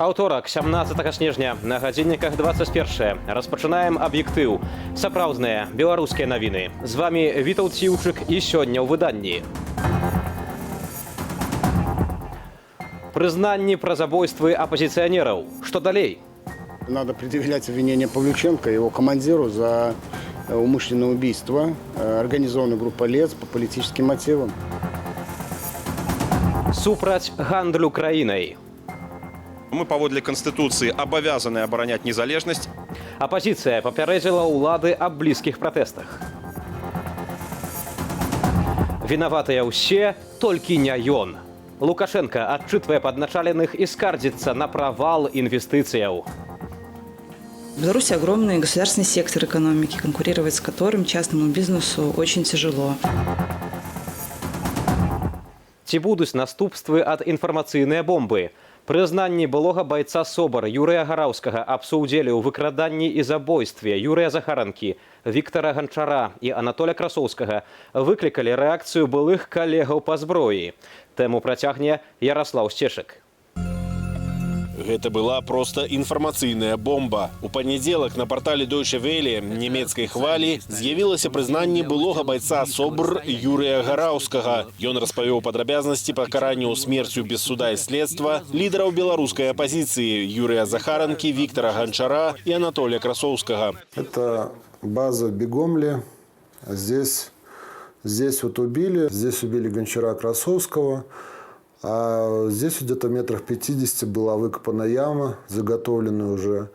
Аўторак, 17 снежня, на гадзінніках 21. Распачынаем аб'ектыў. Сапраўдныя беларускія навіны. З вами Вітаўт Ціўчык і сёння ў выданні. Прызнанні пра забойствы апозіцыянераў. Што далей? Надо предъявлять обвинение Павлюченко, его командиру, за умышленное убийство организованной группой лиц по политическим мотивам. Супраць гандлю краінай. Мы паводле Конституции обязаны оборонять незалежность. Апозіцыя папярэдзіла ўлады аб блізкіх пратэстах. Вінаватыя ўсе, толькі не ён. Лукашенко адчытвае падначаленых і скардзіцца на правал інвестыцыяў. В Беларуси огромный государственный сектор экономики, конкурировать с которым частному бизнесу очень тяжело. Ці будуць наступствы ад інфармацыйнай бомбы? Прызнанні былога байца СОБР Юрыя Гараўскага аб суўдзеле ў выкраданні і забойстве Юрыя Захаранкі, Віктара Ганчара і Анатоля Красоўскага выклікалі рэакцыю былых калегаў па зброі. Тэму працягне Ярослаў Сцешык. Гэта была проста інфармацыйная бомба. У панядзелак на партале Deutsche Welle нямецкай хвалі з'явілася прызнанне былога байца СОБР Юрыя Гараўскага. Ён распавёў падрабязнасці пакаранняў смерцю без суда і следства лідараў беларускай апозіцыі Юрыя Захаранкі, Віктара Ганчара і Анатолия Красоўскага. Это база в Бегомле. Здесь вот убили Гончара, Красовского. А здесь где-то метрах 50 была выкопана яма, заготовленная уже.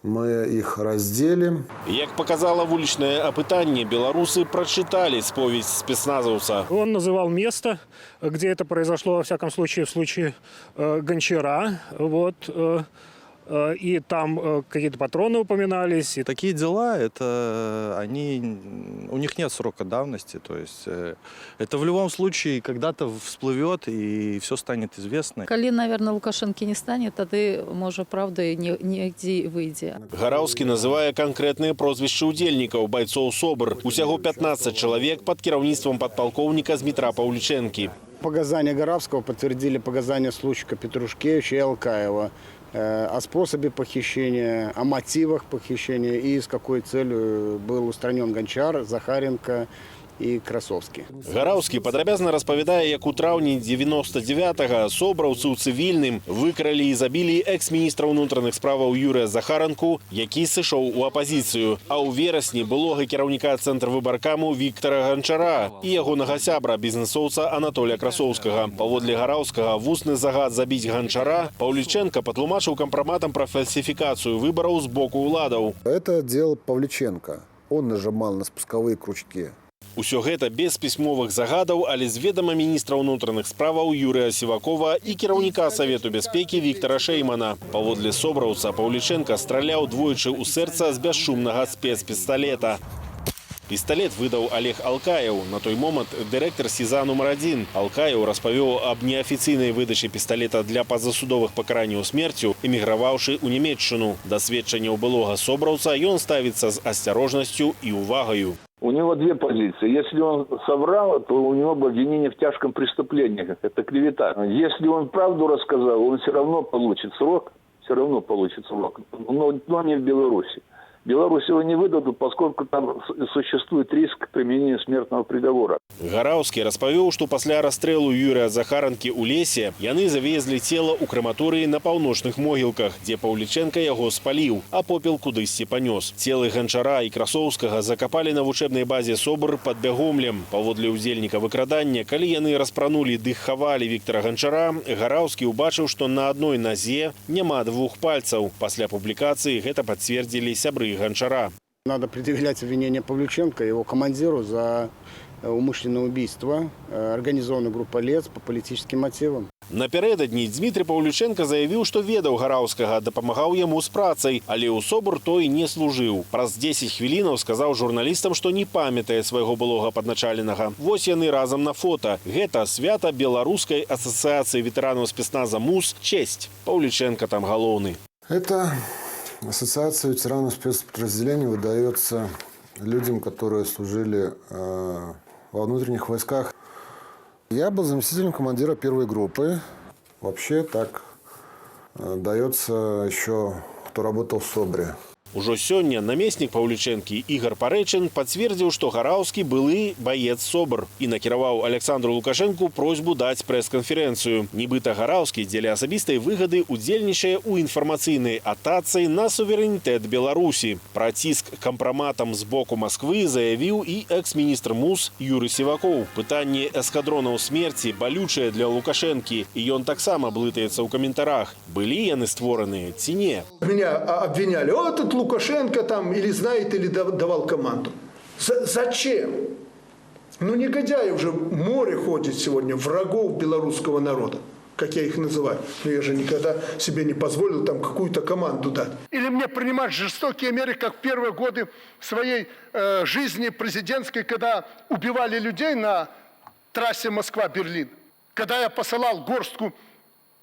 Мы их разделим. Як показало вулічнае апытанне, белорусы прочитали споведь спецназовца. Он называл место, где это произошло, во всяком случае, в случае Гончара. И там какие-то патроны упоминались. Такие дела, у них нет срока давности. То есть это в любом случае когда-то всплывет и все станет известно. Коли, наверное, Лукашенко не станет, тогда, может, правда, нигде выйдет. Гараўскі называе канкрэтныя прозвішчы удзельнікаў байцоў СОБР. Усяго 15 чалавек под кіраўніцтвом подполковника Дмитра Павлюченки. Показания Гаравского подтвердили показания Случика, Петрушкевича и Алкаева о способе похищения, о мотивах похищения и с какой целью был устранен Гончар, Захаренко и Красовский. Гараўскі падрабязна распавядае, як у траўні 99-го собраўцы ў цывільным выкралі і забілі экс-міністра ўнутраных справаў Юрыя Захаранку, які сышоў у апозіцыю. А ў верасні былога кіраўніка цэнтрвыбаркаму Віктара Ганчара і ягонага сябра, бізнесоўца Анатоля Красоўскага. Паводле Гараўскага вусны загад забіць Ганчара Павлюченко патлумачыў кампраматам пра фальсіфікацыю выбараў з боку ўладаў. Это делал Павлюченко. Он нажимал на спусковые крючки. Усё гэта без пісьмовых загадаў, але з ведама міністра ўнутраных справаў Юрыя Сівакова і кіраўніка Савету бяспекі Віктара Шэймана. Паводле собраўца Паўліченка страляў двойчы ў сэрца з бясшумнага спецпісталета. Пісталет выдаў Олег Алкаев, на той момант дырэктар СІЗА нумар 1. Алкаев распавёў аб неафіцыйнай выдачы пісталета для пазасудовых пакаранняў смерцю, эміграваўшы ў Нямецчыну. Да сведчанняў былога собраўца ён ставіцца з асцярожнасцю і увагаю. У него две позиции. Если он соврал, то у него обвинение в тяжком преступлении. Это клевета. Если он правду рассказал, он все равно получит срок. Но не в Беларуси. В Беларуси его не выдадут, поскольку там существует риск применения смертного приговора. Гараўскі распавёў, што пасля расстрэлу Юрыя Захаранкі ў лесе яны завезлі цела ў краматорыі на паўночных могілках, дзе Паўліченка яго спаліў, а попел кудысьці панёс. Целы Ганчара і Красоўскага закапалі на вучэбнай базе СОБР пад Бягомлем. Паводле ўдзельніка выкрадання, калі яны распранулі ды хавалі Віктара Ганчара, Гараўскі ўбачыў, што на адной назе няма двух пальцаў. Пасля публікацыі гэта пацвердзілі сябры Гончара. Надо предъявлять обвинение Павлюченко, его командиру, за умышленное убийство организованной группой лиц по политическим мотивам. Напярэдадні Дмітрий Паўлюченка заявіў, што ведаў Гараўскага, дапамагаў яму з працай, але ў СОБР той не служыў. Праз 10 хвілінаў сказаў журналістам, што не памятае свайго былога падначаленага. Вось яны разам на фота. Гэта свята Беларускай асацыяцыі ветэранаў спецназа МУС «Честь». Паўлюченка там галоўны. Это ассоциация ветеранов спецподразделений выдается людям, которые служили во внутренних войсках. Я был заместителем командира первой группы. Вообще так дается еще, кто работал в СОБРе. Ужо сёння намеснік Паўлічэнкі Ігор Парэчын пацвердзіў, што Гараўскі былы баец СОБР і накіраваў Александру Лукашэнку просьбу даць прэс-канферэнцыю. Нібыта Гараўскі дзеля асабістай выгады удзельнічае ў інфармацыйнай атацы на суверэнітэт Беларусі. Пра ціск кампраматам з боку Масквы заявіў і экс-міністр МУС Юрый Сівакоў. Пытанне эскадронаў смерці балючае для Лукашэнкі, і ён таксама блытаецца ў каментарах. Былі яны створаныя ці не? Меня обвиняли, этот Лукашенко там или знает, или давал команду. Зачем? Ну, негодяи уже море ходит сегодня, врагов белорусского народа, как я их называю. Но я же никогда себе не позволил там какую-то команду дать. Или мне принимать жестокие меры, как в первые годы своей жизни президентской, когда убивали людей на трассе Москва-Берлин. Когда я посылал горстку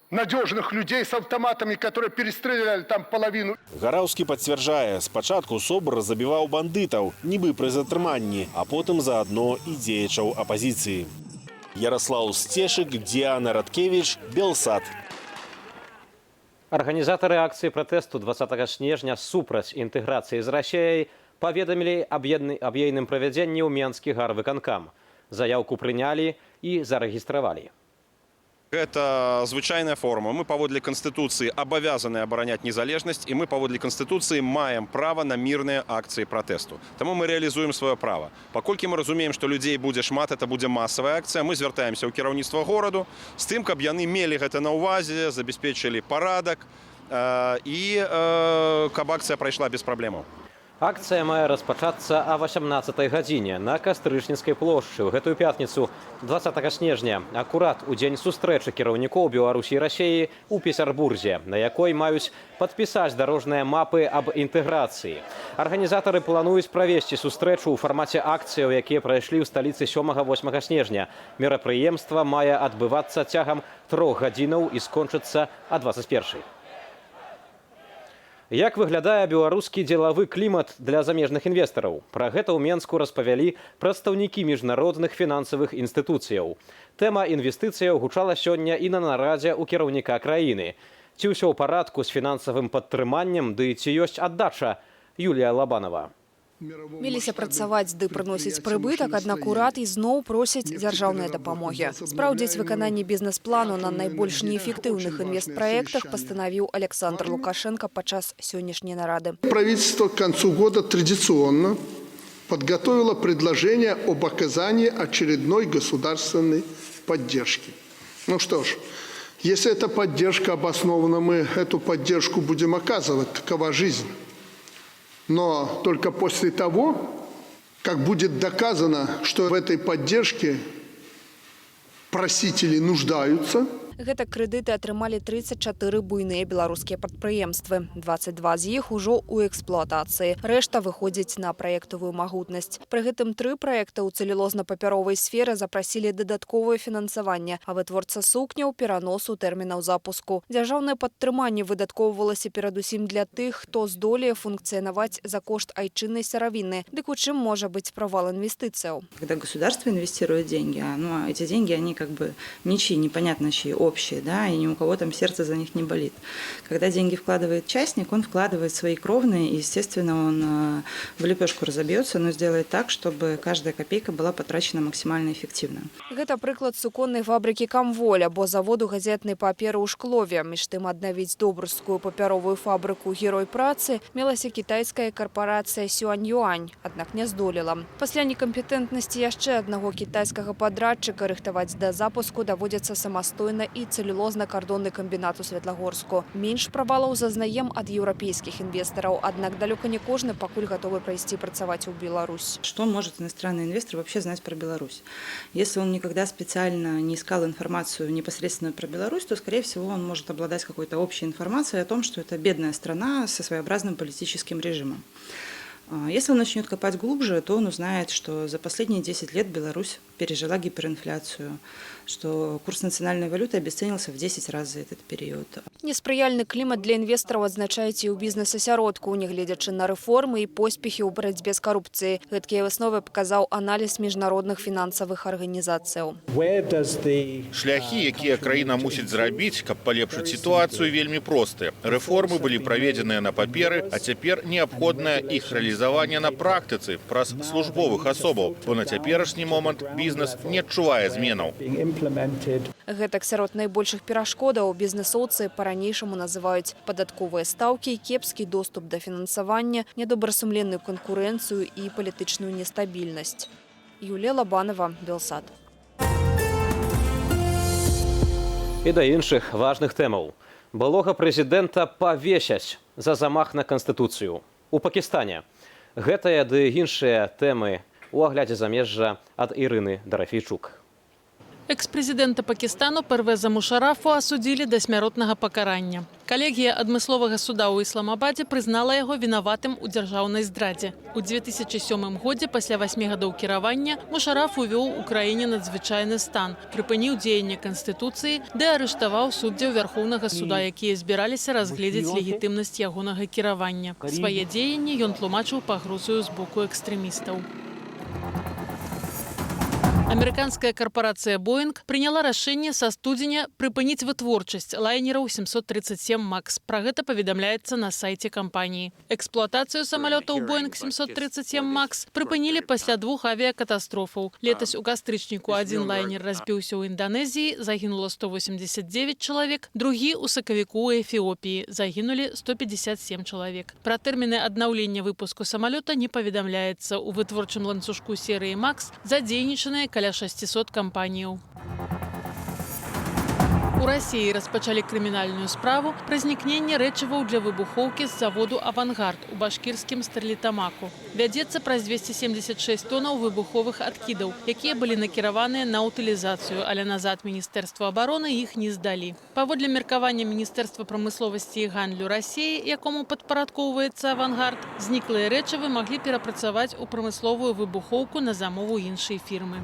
надежных людей с автоматами, которые перестреляли там половину. Гараўскі пацвярджае, спачатку СОБР забіваў бандытаў, нібы пры затрыманні, а потым заадно і дзеячаў апазіцыі. Ярослаў Стешык, Діана Радкевіч, Белсат. Арганізатары акцыі пратэсту 20 снежня супраць інтэграцыі з Расіяй паведамілі аб ейным правядзенні ў Менскі гарвыканкам. Заяўку прынялі і зарэгістравалі. Это звычайная форма. Мы паводле Конституции обязаны оборонять незалежность, и мы паводле Конституции маем право на мирные акции протесту. Тому мы реализуем свое право. Паколькі мы разумеем, что людей будзе шмат, это будзе массовая акция, мы звяртаемся ў кіраўніцтва гораду з тым, каб яны мелі гэта на ўвазе, забяспечылі парадак і каб акцыя прайшла без праблемаў. Акцыя мае распачацца о 18-й гадзіне на Кастрычніцкай плошчы ў гэтую пятніцу 20 снежня, акурат у дзень сустрэчы кіраўнікоў Беларусі і Расіі ў Петербурзе, на якой маюць падпісаць дарожныя мапы аб інтэграцыі. Арганізатары плануюць правесці сустрэчу ў фармаце акцыяў, якія прайшлі ў сталіцы 7-8 снежня. Мерапрыемства мае адбывацца цягам 3 гадзінаў і скончыцца о 21-й. Як выглядае беларускі дзелавы клімат для замежных інвестараў? Пра гэта ў Менску распавялі прадстаўнікі міжнародных фінансавых інстытуцыяў. Тэма інвестыцыяў гучала сёння і на нарадзе ў кіраўніка краіны. Ці ўсё ў парадку з фінансавым падтрыманнем, ды ці ёсць аддача? Юлія Лабанова. Меліся працаваць ды прыносіць прыбытак, аднак урад ізноў просіць дзяржаўнай дапамогі. Спраўдзіць выкананне бізнес-плану на найбольш неэффектыўных інвестпраектах пастанавіў Александр Лукашенко падчас сённяшняй нарады. Правительство к концу года традиционно подготовило предложение об оказании очередной государственной поддержки. Ну что ж, если эта поддержка обоснована, мы эту поддержку будем оказывать, такова жизнь. Но только после того, как будет доказано, что в этой поддержке просители нуждаются. Гэта крэдыты атрымалі 34 буйныя беларускія прадпрыемствы. 22 з іх ужо ў эксплуатацыі. Рэшта выходзіць на праектавую магутнасць. Пры гэтым 3 праекта ў цэлюлозна-папяровай сферы запрасілі дадатковае фінансаванне, а вытворца сукняў пераносу тэрмінаў запуску. Дзяржаўнае падтрыманне выдаткоўвалася перадусім для тых, хто здолее функцыянаваць за кошт айчыннай сыравіны. Дык у чым можа быць правал інвестыцыяў? Когда государство инвестирует деньги, эти деньги, они как бы ничьи, непонятно чьи, общие, да, и ни у кого там сердце за них не болит. Когда деньги вкладывает частник, он вкладывает свои кровные, и, естественно, он в лепешку разобьется, но сделает так, чтобы каждая копейка была потрачена максимально эффективно. Гэта прыклад суконнай фабрыкі «Камволь» або заводу газетнай паперы ў Шклове. Між тым аднавіць добрскую папяровую фабрыку «Герой працы» мелася кітайская карпорацыя «Сюань-Юань», аднак не здолела. Пасля некампетэнтнасці яшчэ аднаго кітайскага падрадчыка рыхтаваць да запуску даводзіцца самастойна і цэлюлозна-кардонны камбінат у Светлагорску. Менш правалаў зазнаем ад еўрапейскіх інвестараў, аднак далёка не кожны пакуль гатовы прайсці працаваць у Беларусь. Что может иностранный инвестор вообще знать про Беларусь? Если он никогда специально не искал информацию непосредственно про Беларусь, то, скорее всего, он может обладать какой-то общей информацией о том, что это бедная страна со своеобразным политическим режимом. Если он начнет копать глубже, то он узнает, что за последние 10 лет Беларусь пережила гиперинфляцию, что курс национальной валюты обесценился в 10 раз за этот период. Неспрыяльны клімат для інвестараў адзначаюць і ў бізнес-асяродку, нягледзячы на рэформы і поспехі ў барацьбе з карупцыяй. Гэткія высновы паказаў аналіз міжнародных фінансавых арганізацыяў. Шляхі, якія краіна мусіць зрабіць, каб палепшыць сітуацыю, вельмі простыя. Рэформы былі праведзеныя на паперы, а цяпер неабходнае іх рэалізаванне на практыцы праз службовых асобаў, бо на цяперашні момант бізнес не адчувае зменаў. Гэтак сярод найбольшых перашкодаў бізнесоўцы па-ранейшаму называюць падатковыя стаўкі, кепскі доступ да фінансавання, недобрасумленную канкурэнцыю і палітычную нестабільнасць. Юлія Лабанова, Белсат. І да іншых важных тэмаў. Былога прэзідэнта павесяць за замах на Канстытуцыю. У Пакістане. Гэтыя ды іншыя тэмы у аглядзе замежжа ад Ірыны Дарафейчук. Экс-прэзідэнта Пакістану Первеза Мушарафу асудзілі да смяротнага пакарання. Калегія адмысловага суда ў Ісламабадзе прызнала яго вінаватым у дзяржаўнай здрадзе. У 2007 годзе, пасля 8 гадоў кіравання, Мушараф увёў у краіне надзвычайны стан, прыпыніў дзеянне Канстытуцыі ды арыштаваў суддзяў Вярхоўнага суда, якія збіраліся разгледзець легітымнасць ягонага кіравання. Свае дзеянні ён тлумачыў пагрозаю з боку экстрэмістаў. Амерыканская карпорацыя «Боинг» приняла рашэнне са студзеня прыпыніць вытворчасць лайнераў 737 МАКС. Пра гэта паведамляецца на сайце кампаніі. Эксплуатацыю самалётаў «Боинг» 737 МАКС прыпынілі пасля 2 авіякатастрофаў. Летась у кастрычніку адзін лайнер разбіўся ў Інданезіі, загінула 189 чалавек, другі ў сакавіку ў Эфіопіі, загінулі 157 чалавек. Пра тэрміны аднаўлення выпуску самалёта не паведамляецца. У вытворчым ланцужку серыі «МАКС» задзейнічаныя каля 600 кампаніяў. У Расіі распачалі крымінальную справу пра знікненне рэчываў для выбухоўкі з заводу «Авангард» у башкірскім Старлітамаку. Вядзецца праз 276 тонаў выбуховых адкідаў, якія былі накіраваныя на утылізацыю, але назад Міністэрства абароны іх не здалі. Паводле меркавання Міністэрства прамысловасці і гандлю Расіі, якому падпарадкоўваецца «Авангард», зніклыя рэчывы маглі перапрацаваць у прамысловую выбухоўку на замову іншай фірмы.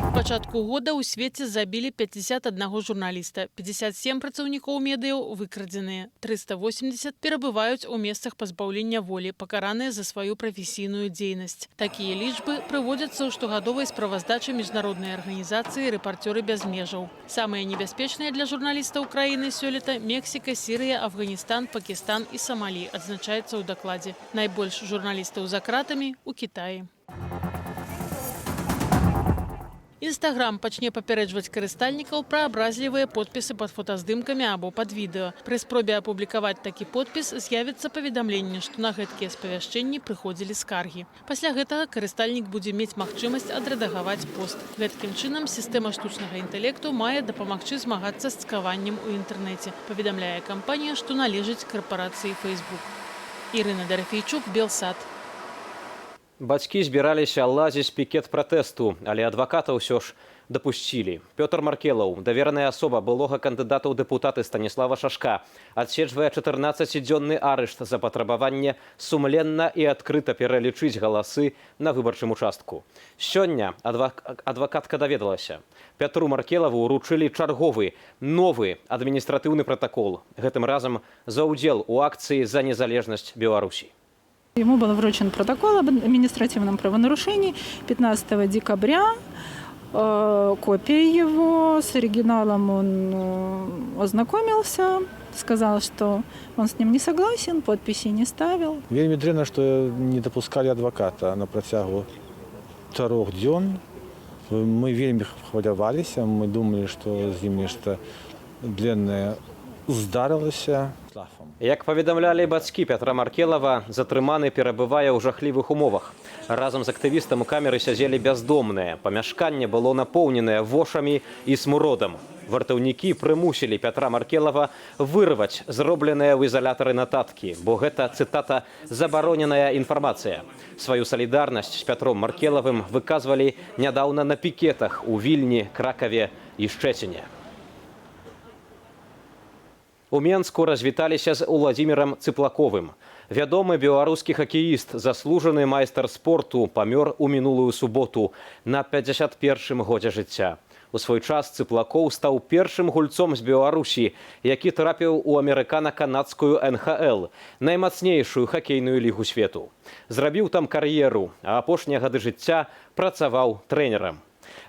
У пачатку года ў свеце забілі 51 журналіста, 57 працаўнікоў медыяў выкрадзеныя, 380 перабываюць у месцах пазбаўлення волі, пакараныя за сваю прафесійную дзейнасць. Такія лічбы прыводзяцца ў штогадовай справаздачы міжнароднай арганізацыі «Рэпарцёры без межаў». Самыя небяспечныя для журналістаў краіны сёлета Мексіка, Сірыя, Афганістан, Пакістан і Самалі, адзначаецца ў дакладзе. Найбольш журналістаў за кратамі ў Кітаі. Інстаграм пачне папярэджваць карыстальнікаў пра абразлівыя подпісы пад фотаздымкамі або пад відэа. Пры спробе апублікаваць такі подпіс з'явіцца паведамленне, што на гэткія спавяшчэнні прыходзілі скаргі. Пасля гэтага карыстальнік будзе мець магчымасць адрэдагаваць пост. Гэткім чынам сістэма штучнага інтэлекту мае дапамагчы змагацца з цкаваннем у інтэрнэце, паведамляе кампанія, што належыць карпорацыі Facebook. Ірына Дарафейчук, Белсат. Бацькі збіраліся ладзіць пікет пратэсту, але адваката ўсё ж дапусцілі. Пётр Маркелаў, давераная асоба былога кандыдата ў дэпутаты Станіслава Шашка, адседжвае 14-дзённы арышт за патрабаванне сумленна і адкрыта пералічыць галасы на выбарчым участку. Сёння адвакатка даведалася. Пятру Маркелаву ўручылі чарговы, новы адміністратыўны пратакол. Гэтым разам за ўдзел у акцыі за незалежнасць Беларусі. Ему был вручен протокол об административном правонарушении 15 декабря. Копия его, с оригиналом он ознакомился, сказал, что он с ним не согласен, подписи не ставил. Вельмі дрэнна, што не дапускалі адваката на працягу 3 дзён. Мы вельмі хваляваліся, мы думалі, што з ім нешта дрэннае здарылася. Як паведамлялі бацькі Пятра Маркелава, затрыманы перабывае ў жахлівых умовах. Разам з актывістам у камеры сядзелі бяздомныя. Памяшканне было напоўненае вошамі і смуродам. Вартаўнікі прымусілі Пятра Маркелава вырваць зробленыя ў ізалятары нататкі, бо гэта, цытата, забароненая інфармацыя. Сваю салідарнасць з Пятром Маркелавым выказвалі нядаўна на пікетах у Вільні, Кракаве і Шчэціне. У Менску развіталіся з Уладзімірам Цыплаковым. Вядомы беларускі хакеіст, заслужаны майстар спорту, памёр у мінулую суботу на 51-м годзе жыцця. У свой час Цыплакоў стаў першым гульцом з Беларусі, які трапіў у амерыкана-канадскую НХЛ, наймацнейшую хакейную лігу свету. Зрабіў там кар'еру, а апошнія гады жыцця працаваў трэнерам.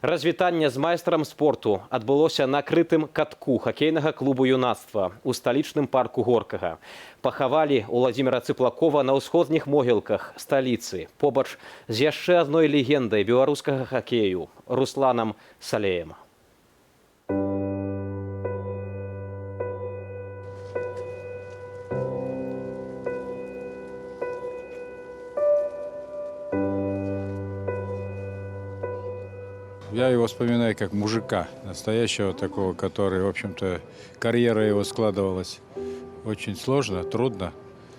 Развітанне з майстрам спорту адбылося на крытым катку хакейнага клубу юнацтва у сталічным парку Горкага. Пахавалі Уладзіміра Цыплакова на ўсходніх могілках сталіцы, побач з яшчэ адной легендай беларускага хакею – Русланам Салеем. Я его вспоминаю как мужика, настоящего такого, который, в общем-то, карьера его складывалась очень сложно, трудно.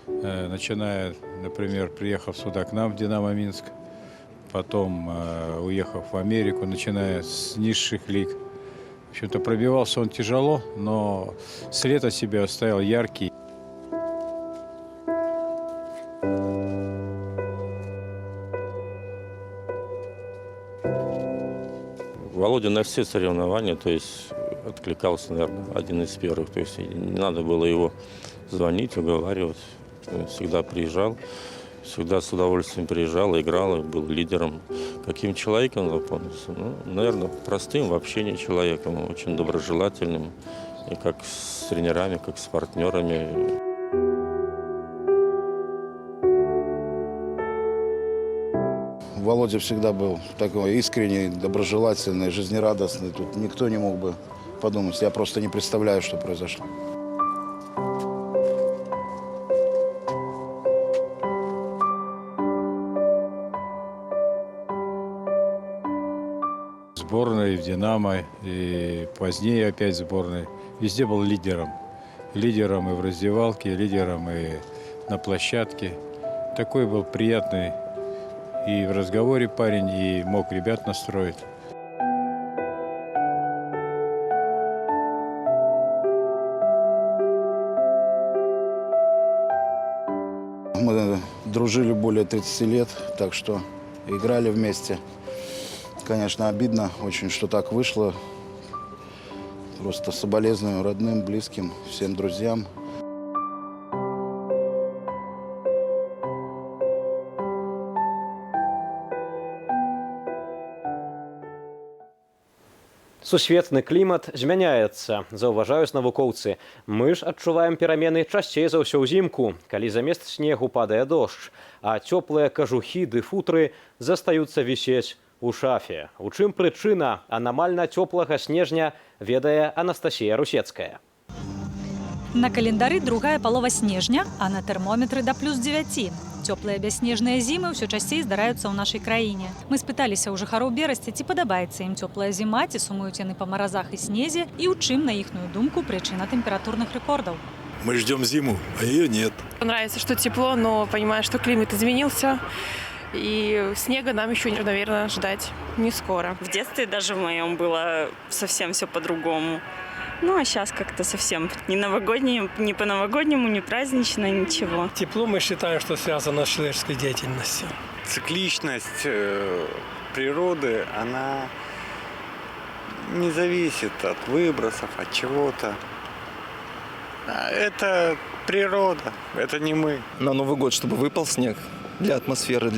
Начиная, например, приехав сюда к нам в «Динамо Минск», потом уехав в Америку, начиная с низших лиг. В общем-то, пробивался он тяжело, но след о себе оставил яркий. Володя на все соревнования, то есть откликался, наверное, один из первых. То есть не надо было его звонить, уговаривать. Он всегда приезжал, всегда с удовольствием приезжал, играл, был лидером. Каким человеком запомнился? Ну, наверное, простым в общении человеком, очень доброжелательным. И как с тренерами, как с партнерами. Володя всегда был такой искренний, доброжелательный, жизнерадостный. Тут никто не мог бы подумать. Я просто не представляю, что произошло. В сборной, в «Динамо» и позднее опять в сборной. Везде был лидером. Лидером и в раздевалке, лидером и на площадке. Такой был приятный и в разговоре парень, и мог ребят настроить. Мы дружили более 30 лет, так что играли вместе. Конечно, обидно очень, что так вышло. Просто соболезную родным, близким, всем друзьям. Сусветны клімат змяняецца, заўважаюць навукоўцы. Мы ж адчуваем перамены часцей за ўсё ўзімку, калі замест снегу падае дождж, а цёплыя кажухі ды футры застаюцца вісець у шафе. У чым прычына анамальна цёплага снежня, ведае Анастасія Русецкая. На календары другая палова снежня, а на тэрмометры да +9. Цёплыя бясснежныя зімы ўсё часцей здараюцца ў нашай краіне. Мы спыталіся ў жыхароў Берасці, ці падабаецца ім цёплая зіма, ці сумуюць яны па маразах і снезе, і ў чым, на іхную думку, прычына тэмпературных рэкордаў. Мы ждем зиму, а ее нет. Нравится, что тепло, но понимаю, что климат изменился. И снега нам еще, наверное, ждать не скоро. В детстве даже в моем было совсем все по-другому. Ну, а сейчас как-то совсем ни новогоднее, ни по-новогоднему, ни праздничное, ничего. Тепло, мы считаем, что связано с человеческой деятельностью. Цикличность природы, она не зависит от выбросов, от чего-то. Это природа, это не мы. На Новый год, чтобы выпал снег для атмосферы,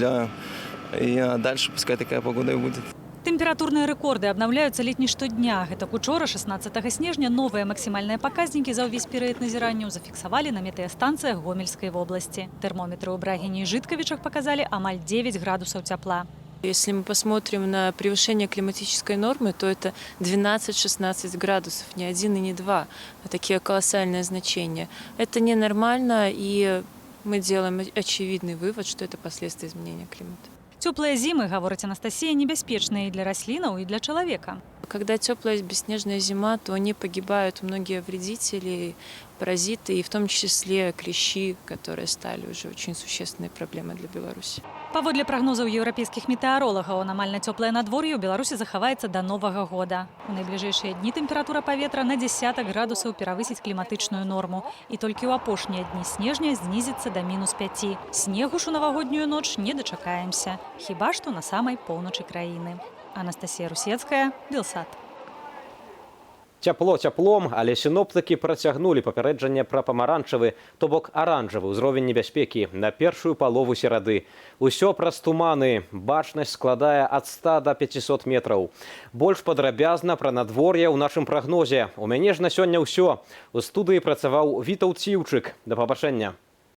и дальше пускай такая погода и будет. Тэмпературныя рэкорды абнаўляюцца ледзь не штодня. Гэтак учора, 16 снежня, новыя максімальныя паказнікі за ўвесь перыяд назіранняў зафіксавалі на метэастанцыях Гомельскай вобласці. Тэрмометры ў Брагіне і Жытковічах показалі амаль 9 градусаў цяпла. Если мы посмотрим на превышение климатической нормы, то это 12-16 градусов, не 1 и не 2, а такие колоссальные значения. Это ненормально, и мы делаем очевидный вывод, что это последствия изменения климата. Цёплыя зімы, гаворыць Анастасія, небяспечныя і для раслінаў, і для чалавека. Когда теплая бесснежная зима, то они погибают многие вредители, паразиты, и в том числе клещи, которые стали уже очень существенной проблемой для Беларуси. Паводле прагнозаў еўрапейскіх метэаролагаў, анамальна цёплае надвор'е ў Беларусі захаваецца да Новага года. У найбліжэйшыя дні тэмпература паветра на дзесятак градусаў перавысіць кліматычную норму. І толькі ў апошнія дні снежня знізіцца да -5. Снегу ж у навагоднюю ноч не дачакаемся. Хіба што на самай поўначы краіны. Анастасія Русецкая, Белсат. Цяпло цяплом, але сіноптыкі працягнулі папярэджанне пра памаранчавы, то бок аранжавы ўзровень небяспекі на першую палову серады. Усё праз туманы. Бачнасць складае ад 100 до 500 метраў. Больш падрабязна пра надвор'е ў нашым прагнозе. У мяне ж на сёння ўсё. У студыі працаваў Вітаў Ціўчык. Да пабачэння.